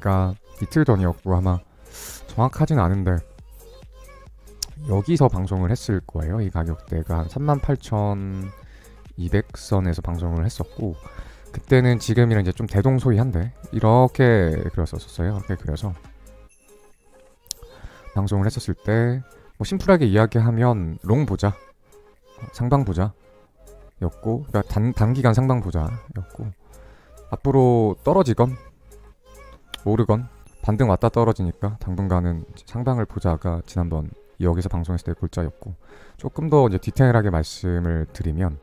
제가 이틀 전이었고 아마 정확하진 않은데 여기서 방송을 했을 거예요. 이 가격대가 한 38,200선에서 방송을 했었고, 그때는 지금이랑 이제 좀 대동소이한데 이렇게 그렸었어요. 이렇게 그려서 방송을 했었을 때 뭐 심플하게 이야기하면 롱 보자, 상방 보자 였고, 그러니까 단기간 상방 보자였고, 앞으로 떨어지건 오르건 반등 왔다 떨어지니까 당분간은 상방을 보자가 지난번 여기서 방송했을 때 골자였고, 조금 더 이제 디테일하게 말씀을 드리면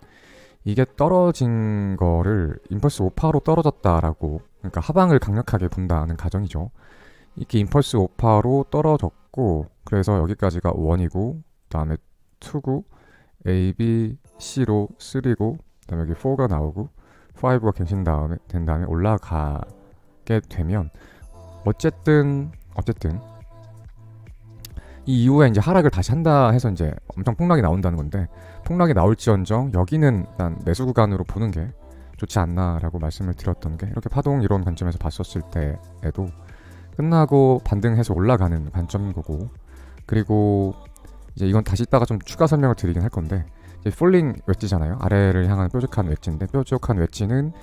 이게 떨어진 거를 임펄스 5파로 떨어졌다라고, 그러니까 하방을 강력하게 본다는 가정이죠. 이렇게 임펄스 5파로 떨어졌고, 그래서 여기까지가 1이고, 그 다음에 2고, A, B, C로 3고, 그 다음에 여기 4가 나오고 5가 갱신 된 다음에 올라가게 되면 어쨌든 이 이후에 이제 하락을 다시 한다 해서 이제 엄청 폭락이 나온다는 건데, 폭락이 나올지언정 여기는 일단 매수 구간으로 보는 게 좋지 않나라고 말씀을 드렸던 게, 이렇게 파동 이론 관점에서 봤었을 때에도 끝나고 반등해서 올라가는 관점인 거고, 그리고 이제 이건 다시 이따가 좀 추가 설명을 드리긴 할 건데, 이제 폴링 웨지잖아요. 아래를 향한 뾰족한 웨지인데, 뾰족한 웨지는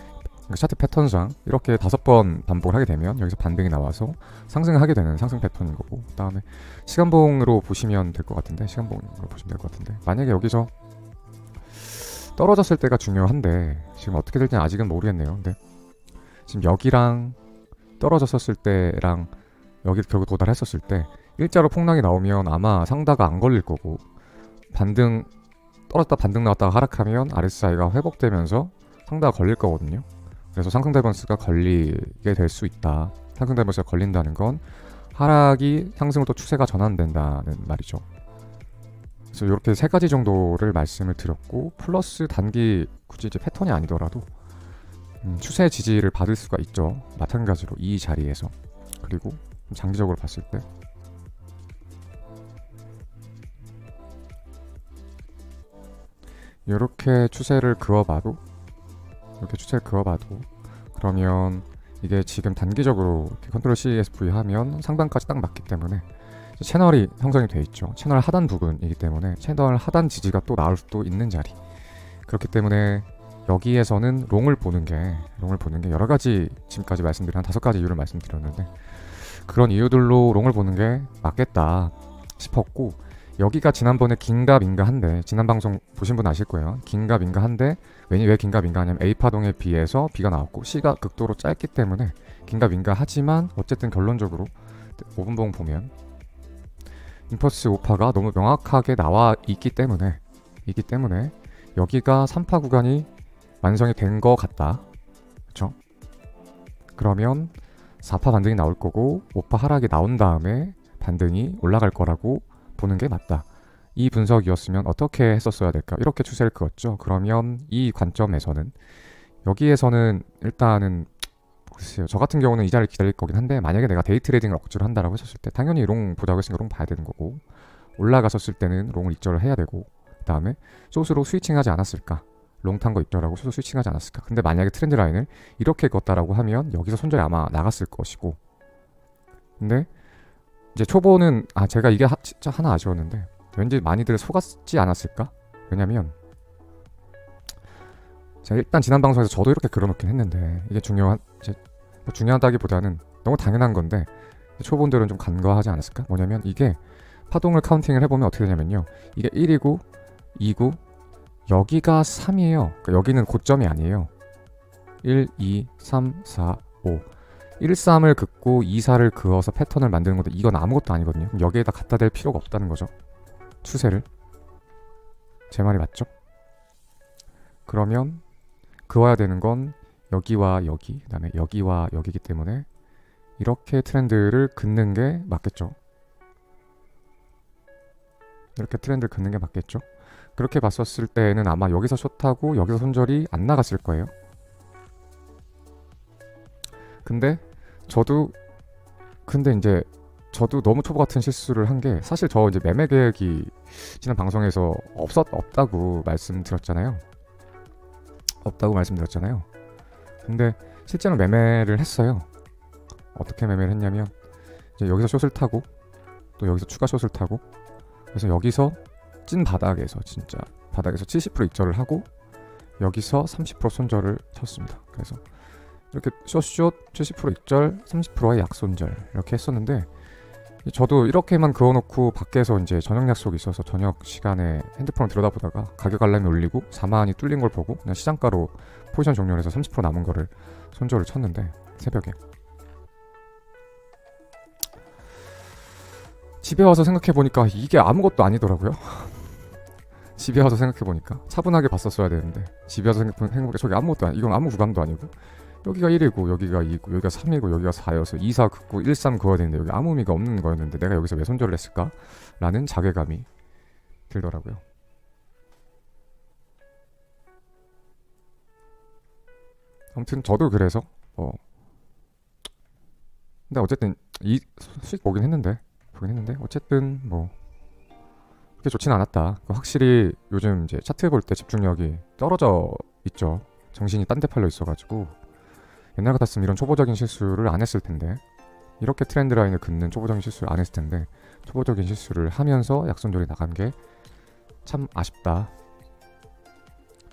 차트 패턴상 이렇게 5번 반복을 하게 되면 여기서 반등이 나와서 상승을 하게 되는 상승 패턴인 거고, 그 다음에 시간봉으로 보시면 될 것 같은데, 만약에 여기서 떨어졌을 때가 중요한데 지금 어떻게 될지는 아직은 모르겠네요. 근데 지금 여기랑 떨어졌었을 때랑 여기 결국 도달했었을 때 일자로 폭락이 나오면 아마 상다가 안 걸릴 거고, 떨어졌다 반등 나왔다가 하락하면 RSI가 회복되면서 상다가 걸릴 거거든요. 그래서 상승 다이버스가 걸리게 될 수 있다. 상승 다이버스가 걸린다는 건 하락이 상승으로 또 추세가 전환된다는 말이죠. 그래서 이렇게 3가지 정도를 말씀을 드렸고, 플러스 단기 굳이 이제 패턴이 아니더라도 추세 지지를 받을 수가 있죠. 마찬가지로 이 자리에서. 그리고 장기적으로 봤을 때 이렇게 추세를 그어봐도 그러면 이게 지금 단기적으로 컨트롤 CSV 하면 상단까지 딱 맞기 때문에 채널이 형성이 돼 있죠. 채널 하단 부분이기 때문에 채널 하단 지지가 또 나올 수도 있는 자리. 그렇기 때문에 여기에서는 롱을 보는 게 여러 가지, 지금까지 말씀드린 한 5가지 이유를 말씀드렸는데, 그런 이유들로 롱을 보는 게 맞겠다 싶었고, 여기가 지난번에 긴가 민가한데, 지난 방송 보신 분 아실 거예요. 긴가 민가한데, 왜 긴가 민가하냐면 A파동에 비해서 B가 나왔고 C가 극도로 짧기 때문에 긴가 민가하지만, 어쨌든 결론적으로 5분봉 보면 임펄스 5파가 너무 명확하게 나와 있기 때문에 여기가 3파 구간이 완성이 된 것 같다. 그쵸? 그러면 4파 반등이 나올 거고 5파 하락이 나온 다음에 반등이 올라갈 거라고 보는 게 맞다. 이 분석이었으면 어떻게 했었어야 될까? 이렇게 추세를 그었죠. 그러면 이 관점에서는 여기에서는 일단은 글쎄요, 저 같은 경우는 이 자리를 기다릴 거긴 한데, 만약에 내가 데이 트레이딩을 억지로 한다라고 했었을 때 당연히 롱 보자고 했으니까 롱 봐야 되는 거고, 올라갔었을 때는 롱을 입절을 해야 되고, 그 다음에 숏으로 스위칭하지 않았을까? 롱 탄 거 입절하고 숏으로 스위칭하지 않았을까? 근데 만약에 트렌드 라인을 이렇게 걷다라고 하면 여기서 손절이 아마 나갔을 것이고, 근데 이제 초보는 제가 이게 진짜 하나 아쉬웠는데, 왠지 많이들 속았지 않았을까? 왜냐면 제가 일단 지난 방송에서 저도 이렇게 그려놓긴 했는데, 이게 중요하다기보다는 너무 당연한 건데 초보분들은 좀 간과하지 않았을까? 뭐냐면 이게 파동을 카운팅을 해보면 어떻게 되냐면요, 이게 1이고 2고 여기가 3이에요. 그러니까 여기는 고점이 아니에요. 1, 2, 3, 4, 5 1, 3을 긋고 2, 4를 그어서 패턴을 만드는 건데, 이건 아무것도 아니거든요. 그럼 여기에다 갖다 댈 필요가 없다는 거죠, 추세를. 제 말이 맞죠? 그러면 그어야 되는 건 여기와 여기, 그 다음에 여기와 여기이기 때문에 이렇게 트렌드를 긋는 게 맞겠죠. 그렇게 봤었을 때는 아마 여기서 숏하고 여기서 손절이 안 나갔을 거예요. 근데 이제 저도 너무 초보 같은 실수를 한 게, 사실 저 이제 매매 계획이 지난 방송에서 없다고 말씀드렸잖아요. 근데 실제로 매매를 했어요. 어떻게 매매를 했냐면 이제 여기서 숏을 타고 또 여기서 추가 숏을 타고 그래서 여기서 찐 바닥에서 진짜 바닥에서 70% 익절을 하고 여기서 30% 손절을 쳤습니다. 그래서 이렇게 숏 70% 익절 30%의 약손절 이렇게 했었는데 저도 이렇게만 그어놓고 밖에서 이제 저녁 약속이 있어서 저녁 시간에 핸드폰을 들여다보다가 가격 알람이 울리고 4만이 뚫린 걸 보고 그냥 시장가로 포지션 종료를 해서 30% 남은 거를 손절을 쳤는데 새벽에 집에 와서 생각해보니까 이게 아무것도 아니더라고요. 집에 와서 생각해보니까 차분하게 봤었어야 되는데 집에 와서 생각해보니까 저게 아무것도 아니 이건 아무 구간도 아니고 여기가 1이고 여기가 2고 여기가 3이고 여기가 4여서 2, 4 긋고 1, 3 그어야 되는데 여기 아무 의미가 없는 거였는데 내가 여기서 왜 손절을 했을까? 라는 자괴감이 들더라고요. 아무튼 저도 그래서 근데 어쨌든 이 수익 보긴 했는데 어쨌든 뭐 그렇게 좋진 않았다. 확실히 요즘 이제 차트 볼 때 집중력이 떨어져 있죠. 정신이 딴 데 팔려 있어가지고 옛날 같았으면 이런 초보적인 실수를 안 했을 텐데 이렇게 트렌드 라인을 긋는 초보적인 실수를 안 했을 텐데 초보적인 실수를 하면서 약손절이 나간 게 참 아쉽다.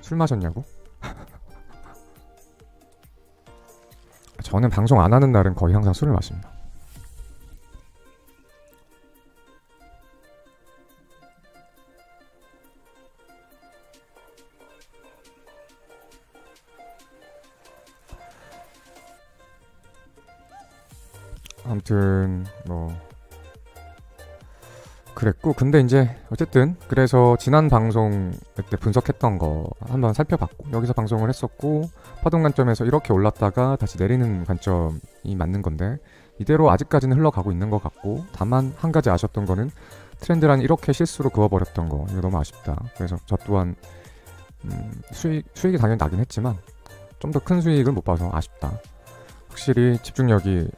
술 마셨냐고? 저는 방송 안 하는 날은 거의 항상 술을 마십니다. 아무튼 뭐 그랬고 근데 이제 어쨌든 그래서 지난 방송 때 분석했던 거 한번 살펴봤고 여기서 방송을 했었고 파동 관점에서 이렇게 올랐다가 다시 내리는 관점이 맞는 건데 이대로 아직까지는 흘러가고 있는 것 같고 다만 한 가지 아쉬웠던 거는 트렌드란 이렇게 실수로 그어버렸던 거 이거 너무 아쉽다. 그래서 저 또한 수익이 당연히 나긴 했지만 좀 더 큰 수익을 못 봐서 아쉽다. 확실히 집중력이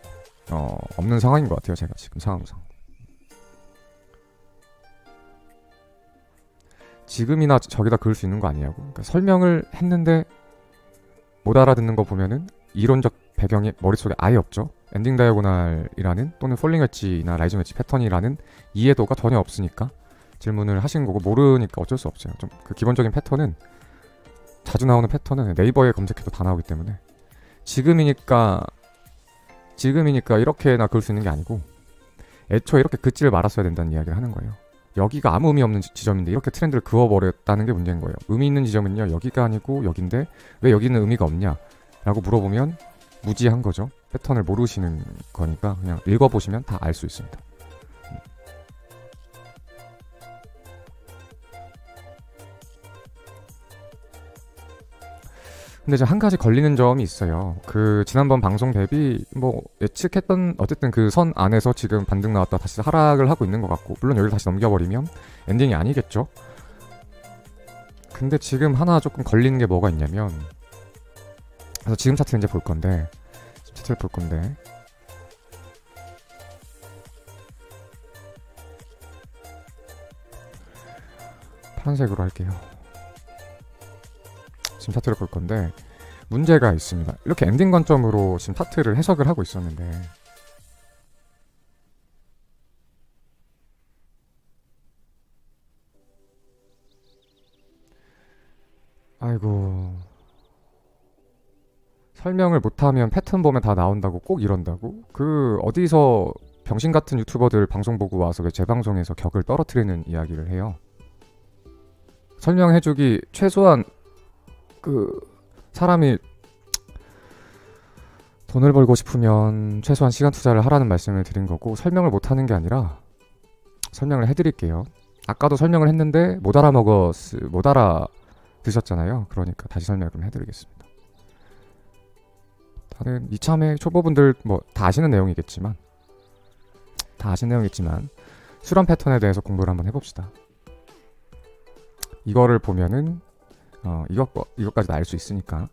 없는 상황인 것 같아요. 제가 지금 상황상 지금이나 저기다 그을 수 있는 거 아니냐고. 그러니까 설명을 했는데 못 알아듣는 거 보면은 이론적 배경이 머릿속에 아예 없죠. 엔딩 다이아고날이라는 또는 폴링 웨지나 라이징 웨지 패턴이라는 이해도가 전혀 없으니까 질문을 하신 거고 모르니까 어쩔 수 없어요. 좀 그 기본적인 패턴은 자주 나오는 패턴은 네이버에 검색해도 다 나오기 때문에 지금이니까 이렇게나 그을 수 있는 게 아니고 애초에 이렇게 긋지를 말았어야 된다는 이야기를 하는 거예요. 여기가 아무 의미 없는 지점인데 이렇게 트렌드를 그어버렸다는 게 문제인 거예요. 의미 있는 지점은요 여기가 아니고 여긴데 왜 여기는 의미가 없냐 라고 물어보면 무지한 거죠. 패턴을 모르시는 거니까 그냥 읽어보시면 다 알 수 있습니다. 근데 이제 한 가지 걸리는 점이 있어요. 그 지난번 방송 대비 뭐 예측했던 어쨌든 그 선 안에서 지금 반등 나왔다 다시 하락을 하고 있는 것 같고 물론 여기를 다시 넘겨버리면 엔딩이 아니겠죠. 근데 지금 하나 조금 걸리는 게 뭐가 있냐면 그래서 지금 차트를 이제 볼 건데 파란색으로 할게요. 지금 차트를 볼 건데 문제가 있습니다. 이렇게 엔딩 관점으로 지금 차트를 해석을 하고 있었는데 아이고 설명을 못하면 패턴 보면 다 나온다고 꼭 이런다고? 그 어디서 병신 같은 유튜버들 방송 보고 와서 왜 제 방송에서 격을 떨어뜨리는 이야기를 해요. 설명해주기 최소한 그 사람이 돈을 벌고 싶으면 최소한 시간 투자를 하라는 말씀을 드린 거고 설명을 못하는 게 아니라 설명을 해드릴게요. 아까도 설명을 했는데 못 알아드셨잖아요. 그러니까 다시 설명을 좀 해드리겠습니다. 다른 이참에 초보분들 뭐 다 아시는 내용이겠지만 수렴 패턴에 대해서 공부를 한번 해봅시다. 이거를 보면은 이것까지도 알 수 있으니까.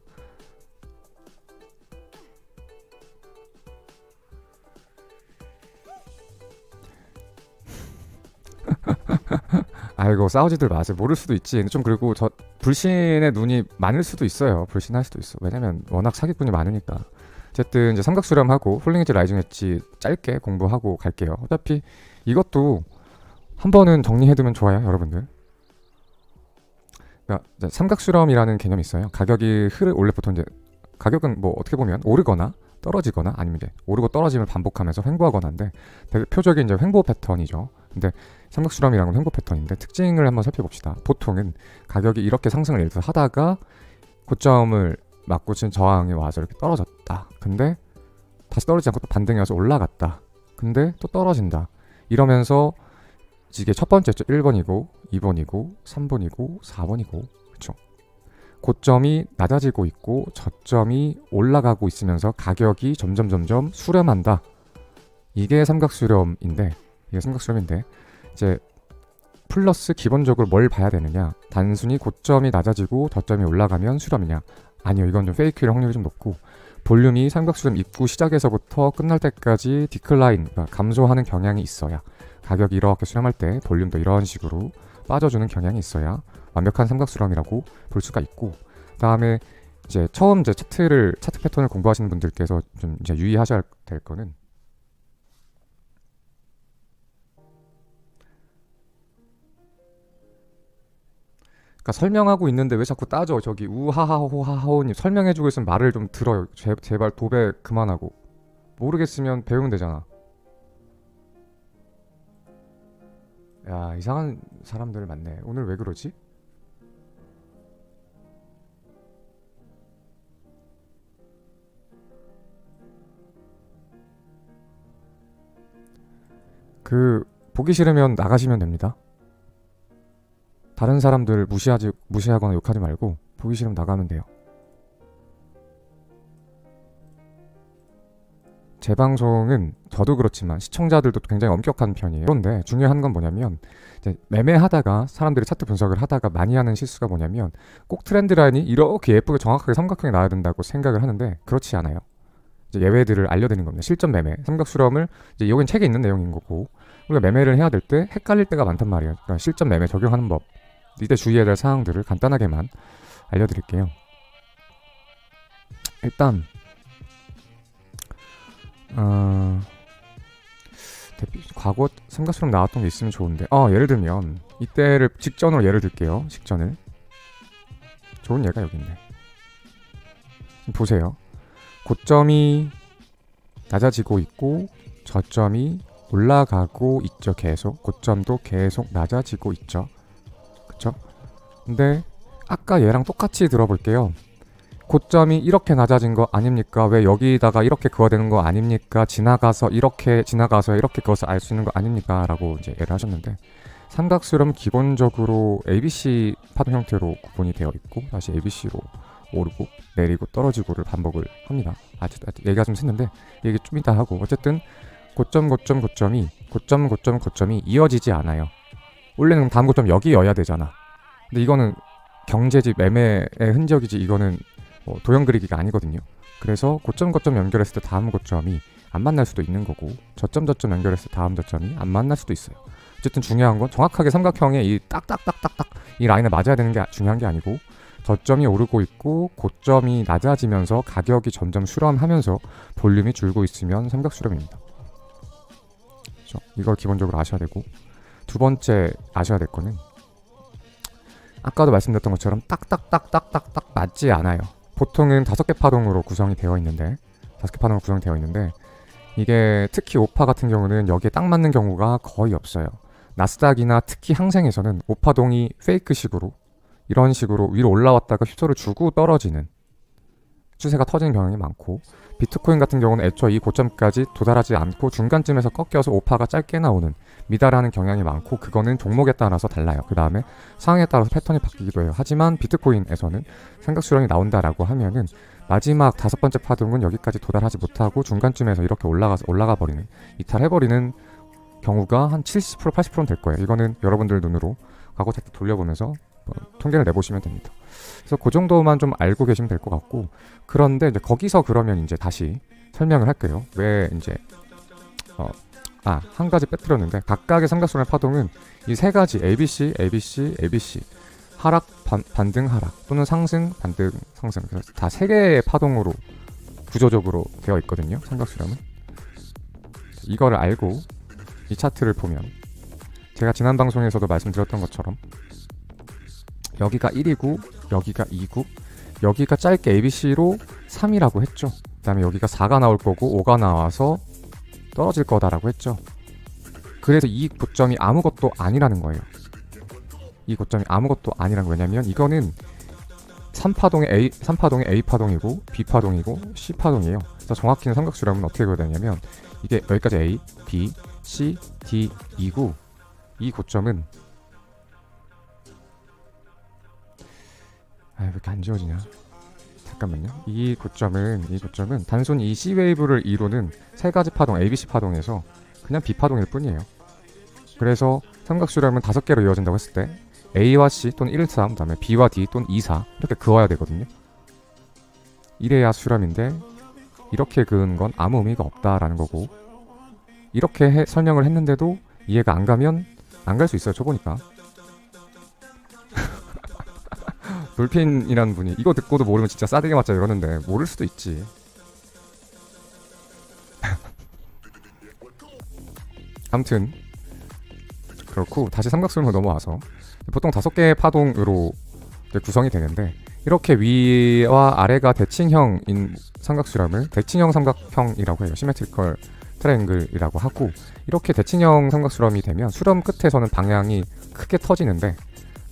아이고 싸우지들 마세요. 모를 수도 있지. 좀 그리고 저 불신의 눈이 많을 수도 있어요. 불신할 수도 있어. 왜냐면 워낙 사기꾼이 많으니까. 어쨌든 이제 삼각 수렴하고 폴링 엣지 라이징 엣지 짧게 공부하고 갈게요. 어차피 이것도 한 번은 정리해두면 좋아요, 여러분들. 그러니까 삼각 수렴이라는 개념이 있어요. 가격이 원래 보통 이제 가격은 뭐 어떻게 보면 오르거나 떨어지거나 아니면 이제 오르고 떨어짐을 반복하면서 횡보하거나인데 대표적인 이제 횡보 패턴이죠. 근데 삼각 수렴이라는 건 횡보 패턴인데 특징을 한번 살펴봅시다. 보통은 가격이 이렇게 상승을 예를 들어서 하다가 고점을 맞고 지금 저항이 와서 이렇게 떨어졌다. 근데 다시 떨어지지 않고 또 반등이 와서 올라갔다. 근데 또 떨어진다. 이러면서 이게 첫 번째죠. 1번이고 2번이고 3번이고 4번이고 그렇죠. 고점이 낮아지고 있고 저점이 올라가고 있으면서 가격이 점점 수렴한다. 이게 삼각수렴인데 이제 플러스 기본적으로 뭘 봐야 되느냐. 단순히 고점이 낮아지고 저점이 올라가면 수렴이냐. 아니요, 이건 좀 페이크일 확률이 좀 높고 볼륨이 삼각수렴 입구 시작에서부터 끝날 때까지 디클라인, 그러니까 감소하는 경향이 있어야 가격이 이렇게 수렴할 때 볼륨도 이런 식으로 빠져주는 경향이 있어야 완벽한 삼각수렴이라고 볼 수가 있고, 그다음에 이제 처음 이제 차트 패턴을 공부하시는 분들께서 좀 이제 유의하셔야 될 거는 그러니까 설명하고 있는데 왜 자꾸 따져. 저기 우하하호하하호님 설명해주고 있으면 말을 좀 들어요. 제발 도배 그만하고. 모르겠으면 배우면 되잖아. 야, 이상한 사람들 많네. 오늘 왜 그러지? 보기 싫으면 나가시면 됩니다. 다른 사람들 무시하거나 욕하지 말고 보기 싫으면 나가면 돼요. 제 방송은 저도 그렇지만 시청자들도 굉장히 엄격한 편이에요. 그런데 중요한 건 뭐냐면 이제 매매하다가 사람들이 차트 분석을 하다가 많이 하는 실수가 뭐냐면 꼭 트렌드 라인이 이렇게 예쁘게 정확하게 삼각형이 나와야 된다고 생각을 하는데 그렇지 않아요. 이제 예외들을 알려드리는 겁니다. 실전 매매, 삼각 수렴을 이제 여긴 책에 있는 내용인 거고 우리가 매매를 해야 될 때 헷갈릴 때가 많단 말이에요. 그러니까 실전 매매 적용하는 법, 이때 주의해야 될 사항들을 간단하게만 알려드릴게요. 일단 과거 삼각수렴 나왔던 게 있으면 좋은데 예를 들면 이때를 직전으로 예를 들게요. 직전을 좋은 예가 여기 있네. 보세요. 고점이 낮아지고 있고 저점이 올라가고 있죠. 계속 고점도 계속 낮아지고 있죠. 그쵸? 근데 아까 얘랑 똑같이 들어볼게요. 고점이 이렇게 낮아진 거 아닙니까? 왜 여기다가 이렇게 그어되는 거 아닙니까? 지나가서 이렇게 그어서 알 수 있는 거 아닙니까? 라고 이제 예를 하셨는데 삼각수렴 기본적으로 ABC 파동 형태로 구분이 되어 있고 다시 ABC로 오르고 내리고 떨어지고를 반복을 합니다. 얘기가 좀 샜는데 얘기 좀 이따 하고 어쨌든 고점이 이어지지 않아요. 원래는 다음 고점 여기여야 되잖아. 근데 이거는 경제지 매매의 흔적이지 이거는 도형 그리기가 아니거든요. 그래서 고점 연결했을 때 다음 고점이 안 만날 수도 있는 거고 저점 연결했을 때 다음 저점이 안 만날 수도 있어요. 어쨌든 중요한 건 정확하게 삼각형의 이 딱딱딱딱딱 이 라인에 맞아야 되는 게 중요한 게 아니고 저점이 오르고 있고 고점이 낮아지면서 가격이 점점 수렴하면서 볼륨이 줄고 있으면 삼각수렴입니다. 그렇죠? 이걸 기본적으로 아셔야 되고 두 번째 아셔야 될 거는 아까도 말씀드렸던 것처럼 딱딱딱딱딱딱 맞지 않아요. 보통은 5개 파동으로 구성이 되어 있는데 이게 특히 오파 같은 경우는 여기에 딱 맞는 경우가 거의 없어요. 나스닥이나 특히 항생에서는 오파동이 페이크식으로 이런 식으로 위로 올라왔다가 휩소를 주고 떨어지는 추세가 터지는 경향이 많고 비트코인 같은 경우는 애초에 이 고점까지 도달하지 않고 중간쯤에서 꺾여서 오파가 짧게 나오는 미달하는 경향이 많고 그거는 종목에 따라서 달라요. 그 다음에 상황에 따라서 패턴이 바뀌기도 해요. 하지만 비트코인에서는 삼각수렴이 나온다라고 하면은 마지막 5번째 파동은 여기까지 도달하지 못하고 중간쯤에서 이렇게 올라가 버리는 이탈해버리는 경우가 한 70% 80%는 될 거예요. 이거는 여러분들 눈으로 과거 차트 돌려보면서 통계를 내보시면 됩니다. 그래서 그 정도만 좀 알고 계시면 될 것 같고 그런데 이제 거기서 그러면 이제 다시 설명을 할게요. 왜 이제 한 가지 빼뜨렸는데 각각의 삼각수렴의 파동은 이 세 가지 ABC 하락 반등 하락 또는 상승 반등 상승 그래서 다 3개의 파동으로 구조적으로 되어 있거든요. 삼각수렴은. 이거를 알고 이 차트를 보면 제가 지난 방송에서도 말씀드렸던 것처럼 여기가 1이고 여기가 2고 여기가 짧게 ABC로 3이라고 했죠. 그 다음에 여기가 4가 나올 거고 5가 나와서 떨어질 거다라고 했죠. 그래서 이 고점이 아무것도 아니라는 거예요. 이 고점이 아무것도 아니라는 거예요. 왜냐면 이거는 3파동의 A파동이고 B파동이고 C파동이에요. 그래서 정확히는 삼각수렴은 어떻게 그려야 되냐면 이게 여기까지 A, B, C, D, E고 이 고점은 왜 이렇게 안 지워지냐. 잠깐만요. 이 고점은 단순히 이 C웨이브를 이루는 세 가지 파동, ABC 파동에서 그냥 B파동일 뿐이에요. 그래서 삼각수렴은 5개로 이어진다고 했을 때 A와 C 또는 1, 3, 그 다음에 B와 D 또는 2, 4 이렇게 그어야 되거든요. 이래야 수렴인데 이렇게 그은 건 아무 의미가 없다라는 거고 이렇게 설명을 했는데도 이해가 안 가면 안 갈 수 있어요. 쳐보니까. 돌핀이라는 분이 이거 듣고도 모르면 진짜 싸대기 맞자 이러는데 모를 수도 있지. 아무튼 그렇고 다시 삼각수렴으로 넘어와서 보통 5개의 파동으로 구성이 되는데 이렇게 위와 아래가 대칭형인 삼각수렴을 대칭형 삼각형이라고 해요. 시메트리컬 트라이앵글이라고 하고 이렇게 대칭형 삼각수렴이 되면 수렴 끝에서는 방향이 크게 터지는데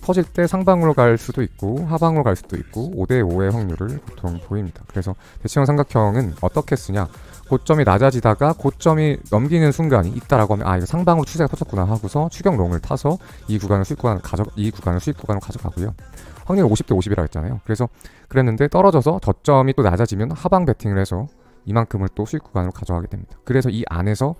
터질 때 상방으로 갈 수도 있고 하방으로 갈 수도 있고 5대5의 확률을 보통 보입니다. 그래서 대칭형 삼각형은 어떻게 쓰냐, 고점이 낮아지다가 고점이 넘기는 순간이 있다라고 하면 이거 상방으로 추세가 터졌구나 하고서 추격롱을 타서 이 구간을 수익 구간으로 가져가고요. 확률이 50대 50이라고 했잖아요. 그래서 그랬는데 떨어져서 저점이 또 낮아지면 하방 베팅을 해서 이만큼을 또 수익 구간으로 가져가게 됩니다. 그래서 이 안에서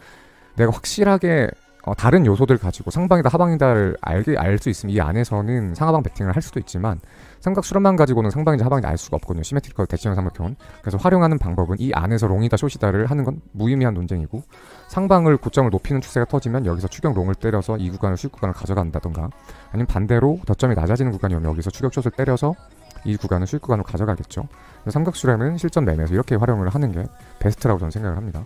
내가 확실하게 다른 요소들 가지고 상방이다 하방이다를 알 수 있으면 이 안에서는 상하방 베팅을 할 수도 있지만 삼각수렴만 가지고는 상방인지 하방인지 알 수가 없거든요. 시메트리컬 대칭형 삼각형은. 그래서 활용하는 방법은 이 안에서 롱이다 숏이다를 하는 건 무의미한 논쟁이고 상방을 고점을 높이는 추세가 터지면 여기서 추격 롱을 때려서 이 구간을 수익 구간을 가져간다던가 아니면 반대로 저점이 낮아지는 구간이 오면 여기서 추격 숏을 때려서 이 구간을 수익 구간으로 가져가겠죠. 그래서 삼각수렴은 실전 매매에서 이렇게 활용을 하는 게 베스트라고 저는 생각을 합니다.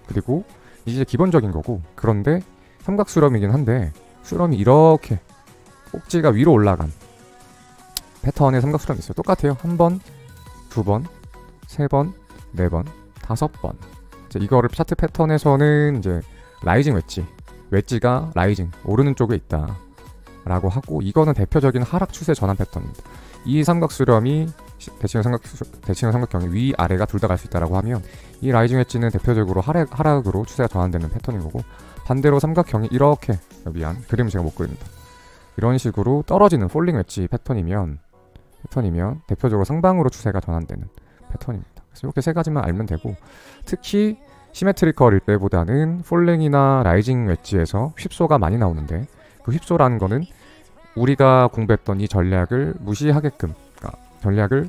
그리고 이제 기본적인 거고 그런데 삼각수렴이긴 한데 수렴이 이렇게 꼭지가 위로 올라간 패턴의 삼각수렴이 있어요. 똑같아요. 1번, 2번, 3번, 4번, 5번. 이거를 차트 패턴에서는 이제 라이징 웨지가 라이징 오르는 쪽에 있다 라고 하고 이거는 대표적인 하락 추세 전환 패턴입니다. 이 삼각수렴이 대칭형 삼각형이 위 아래가 둘 다 갈 수 있다라고 하면 이 라이징 웨지는 대표적으로 하락으로 추세가 전환되는 패턴인 거고 반대로 삼각형이 이렇게 미안 그림을 제가 못 그립니다. 이런 식으로 떨어지는 폴링 웨지 패턴이면 대표적으로 상방으로 추세가 전환되는 패턴입니다. 그래서 이렇게 세 가지만 알면 되고 특히 시메트리컬일 때보다는 폴링이나 라이징 웨지에서 휩소가 많이 나오는데 그 휩소라는 거는 우리가 공부했던 이 전략을 무시하게끔 전략을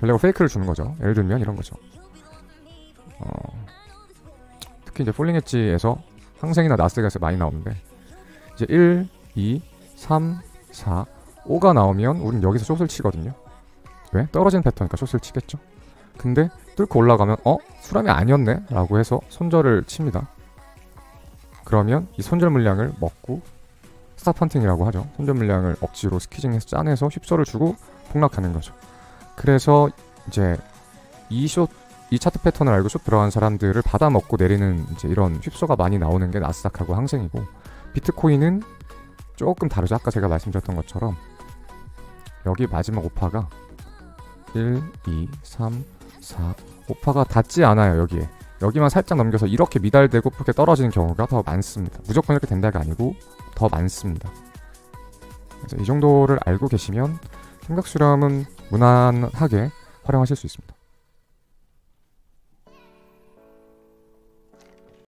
페이크를 주는 거죠. 예를 들면 이런 거죠. 특히 이제 폴링 웨지에서 항생이나 나스닥에서 많이 나오는데 이제 1, 2, 3, 4, 5가 나오면 우린 여기서 숏을 치거든요. 왜? 떨어지는 패턴이니까 숏을 치겠죠. 근데 뚫고 올라가면 수렴이 아니었네 라고 해서 손절을 칩니다. 그러면 이 손절 물량을 먹고 스탑 헌팅이라고 하죠. 손절 물량을 억지로 스퀴징해서 짜내서 휩소를 주고 폭락하는 거죠. 그래서 이제 이 차트 패턴을 알고 숏 들어간 사람들을 받아먹고 내리는 이제 이런 휩소가 많이 나오는 게 나스닥하고 항생이고 비트코인은 조금 다르죠. 아까 제가 말씀드렸던 것처럼 여기 마지막 오파가 1, 2, 3, 4 오파가 닿지 않아요. 여기만 살짝 넘겨서 이렇게 미달되고 이렇게 떨어지는 경우가 더 많습니다. 무조건 이렇게 된다가 아니고 더 많습니다. 그래서 이 정도를 알고 계시면 삼각수렴은 무난하게 활용하실 수 있습니다.